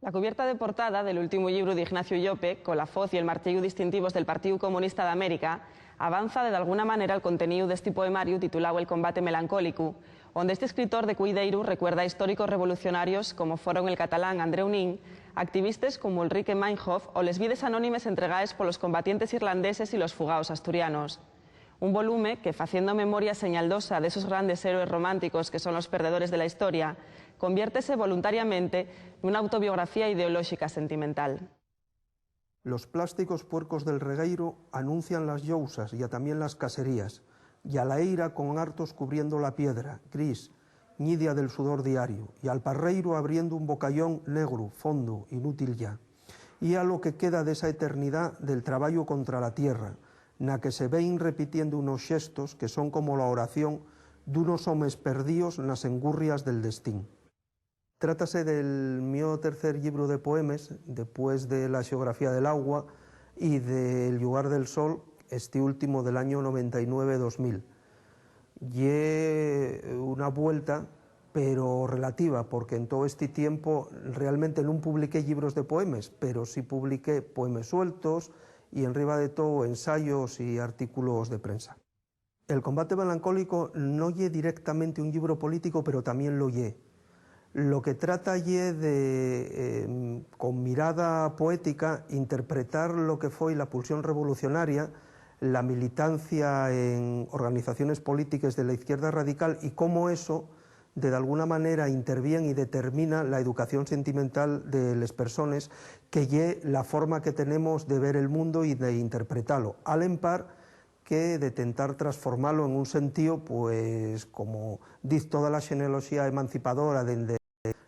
La cubierta de portada del último libro de Ignacio Llope, con la foz y el martillo distintivos del Partido Comunista d'Amèrica, avanza de alguna manera el contenido de este poemario titulado El combate melancólico, donde este escritor de Cuideiru recuerda a históricos revolucionarios como fueron el catalán Andreu Nin, activistas como Ulrike Meinhof o les vides anónimes entregadas por los combatientes irlandeses y los fugaos asturianos. Un volumen que, faciendo memoria señaldosa de esos grandes héroes románticos que son los perdedores de la historia, conviértese voluntariamente en una autobiografía ideológica sentimental. Los plásticos puercos del regueiro anuncian las llousas y también las caserías, y a la eira con hartos cubriendo la piedra, gris, ñidia del sudor diario, y al parreiro abriendo un bocallón negro, fondo, inútil ya, y a lo que queda de esa eternidad del traballo contra la tierra, na que se ven repitiendo unos xestos que son como la oración d'unos homes perdidos nas engurrias del destín. Trátase del mío tercer libro de poemes, después de La geografía del agua y de El lugar del sol, este último del año 99-2000. Y una vuelta, pero relativa, porque en todo este tiempo realmente no publiqué libros de poemes, pero sí publiqué poemes sueltos y enriba de todo ensayos y artículos de prensa. El combate melancólico no lle directamente un libro político, pero también lo lle. Lo que trata lle de, con mirada poética, interpretar lo que foi la pulsión revolucionaria, la militancia en organizaciones políticas de la izquierda radical y cómo eso, de alguna manera, interviene y determina la educación sentimental de las personas, que lle la forma que tenemos de ver el mundo y de interpretarlo, al empar que de tentar transformarlo en un sentido, pues, como dice toda la xenealogía emancipadora dende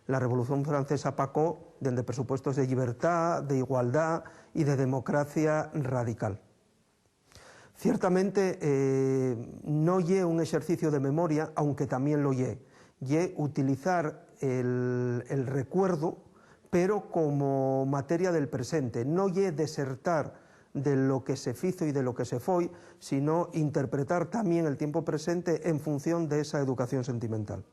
la Revolución Francesa pacó, dende presupuestos de libertad, de igualdad y de democracia radical. Ciertamente no lle un ejercicio de memoria, aunque también lo lle utilizar el recuerdo, pero como materia del presente, no lle desertar de lo que se fizo y de lo que se foi, sino interpretar también el tiempo presente en función de esa educación sentimental.